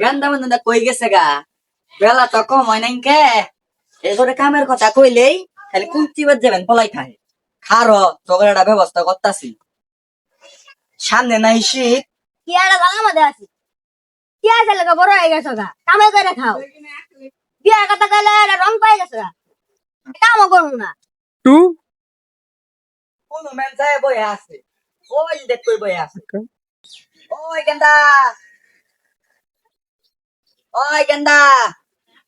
গান্দা মানে কই গেছে গা বেলা তো কম হয় নাই কে এসরে কামের কথা কইলেই খালি কুঞ্চি বাদ যাবেন পলাই খায় খারো ঝগড়াটা ব্যবস্থা করতাছি সামনে নাই শীত কি আর গালা মধ্যে আছি কি আছে লাগা বড় হয়ে গেছে গা কামে করে খাও বিয়ার কথা কইলে রং পাই গেছে গা কামও করবো না টু কোন মেন যায় বই আছে ওই দেখ কই বই আছে ওই গেন্দা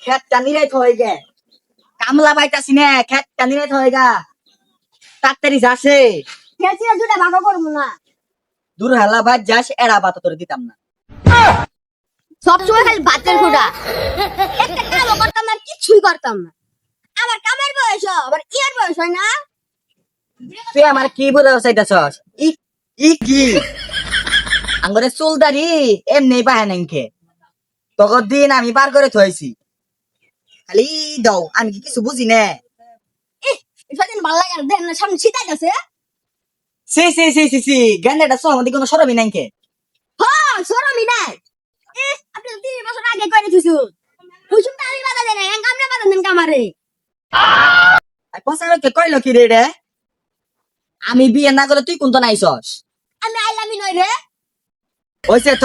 খেত টানিরে থই গে কামলা পাইতাছি না খেত টানিরে থই গা তাড়াতাড়ি যাচ্ছে খেলছি দুটা ভাগ করবো না দূর হালা বাদ যাস এড়া বাত তোর দিতাম না সবসময় খালি বাতের খুঁটা একটা কামও করতাম না কিছুই করতাম না আমার কামের বয়স আবার ইয়ার বয়স হয় না তুই আমার কি বলে চাইতাছস ই কি আঙ্গরে চুলদারি এমনি পাহে নাইকে তখন দিন আমি পার করে থইছি খালি দাও আমি কি কিছু বুঝি না সেদিন ভালো লাগে না দেখ না সামনে শীতাই গেছে সি গান্ডাটা সহ আমাদের কোনো সরবি নাইকে হ্যাঁ সরমি নাই আপনি 3 বছর আগে করে দিছু হুসুম আমি বাধা দেন না কামনে বাধা দেন কামারে আর পছাকে কইলো কি রে আমি বিয়ে না করে তুই কোনটা নাইছস আমি আইলামি নই রে ওইসে থ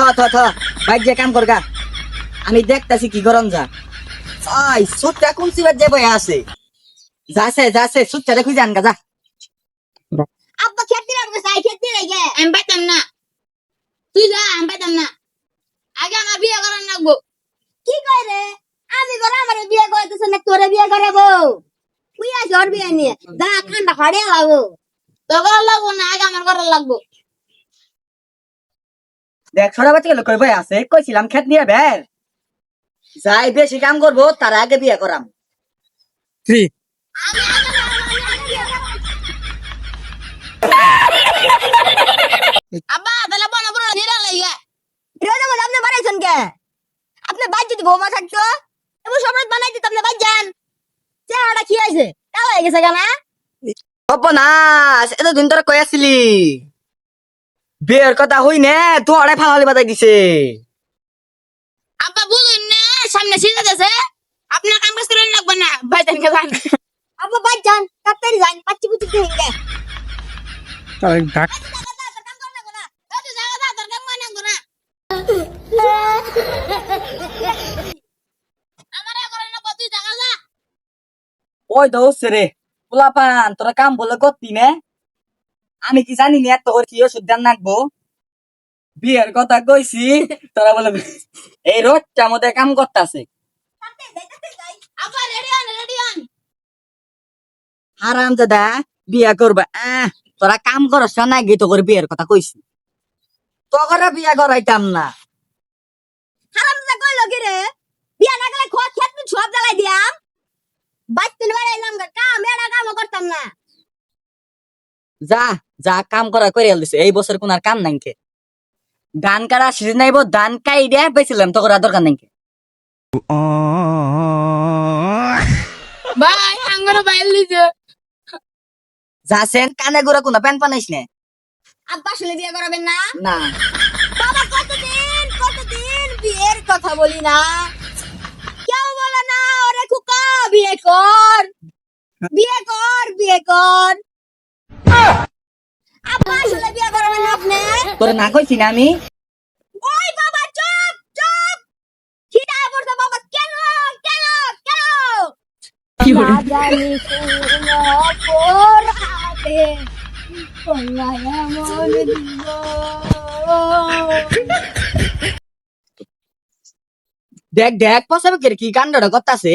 বাইক যে কাম করগা আমি দেখতাছি কি গরম যা আই সুটটা কোন সিবাত যে বই আছে যাচ্ছে সুটটা দেখি জান গা যা আব্বা খেতে লাগবে সাই খেতে লাগে আমি পাইতাম না তুই যা আমি পাইতাম না আগে আমার বিয়ে করার লাগবো কি কই রে আমি করে আমার বিয়ে করতেছ না তোরে বিয়ে করাবো তুই আজ ওর বিয়ে নিয়ে যা ঠান্ডা ফাড়ে লাগবো তো করার লাগবো না আগে আমার করার লাগবো দেখ ছোড়া বাচ্চা গেল কই বই আছে কইছিলাম খেত নিয়ে বের যাই বেশি কাম করবো তার আগে বিয়ে করাম থ্রি আব্বা তাহলে বনা বড় নিরা লাগে রোজা বলে আপনি বানাইছেন কে আপনি বাইর যদি বৌমা থাকতো এবং সবরাত বানাই দিত আপনি বাইর যান চেহারাটা কি হয়েছে কালো হয়ে গেছে কেনা অপনাশ এতদিন তোরা কই আসছিলি বিয়ের কথা হই নে তোরে ফালালি বাজাই দিছে আব্বা বুঝুন না সামনে সিজা যাচ্ছে আপনার কাম কাজ করেন লাগবে না ভাই জান কে যান আব্বা ভাই যান তাড়াতাড়ি যান পাচ্ছি বুঝি দেখে ডাক ওই দোষ রে পোলাপান তোরা কাম বলে করতি নে আমি কি জানি না তোর কি ওষুধ দান নাকবো বিয়ের কথা কইছি তোরা বলে এই রোজটা মধ্যে কাম করতেছে হারাম দাদা বিয়া করবা তোরা কাম করস না গে তো করে বিয়ের কথা কইছি তোরা বিয়া করাইতাম না হারামজাদা কইলো কি রে বিয়া না গেলে খোয়া খেত তুই সব জ্বালাই দিয়াম বাইতে বেড়াইলাম কাম এড়া কামও করতাম না যা যা কাম করা করে দিছে এই বছর কোন আর কাম নাইকে ধান কাটা সিজন নাইব ধান কাই দিয়া বেছিলাম তো করা দরকার নাইকে ভাই আঙ্গুরে বাইল দিছে যাছেন কানে গুড়া কোন প্যান পানাইস নে আব্বা শুনে বিয়ে করাবেন না না বাবা কতদিন বিয়ের কথা বলি না কেউ বলে না ওরে খুকা বিয়ে কর আব্বা শুনে বিয়ে করাবেন না আপনি তোরে না কইছি না আমি ওই বাবা চুপ খিদা পড়ছে বাবা কেন কি বলে জানি শুনো পড়াতে কল্যাণ মন দিব দেখ পছাবে কি কান্ডটা করতাছে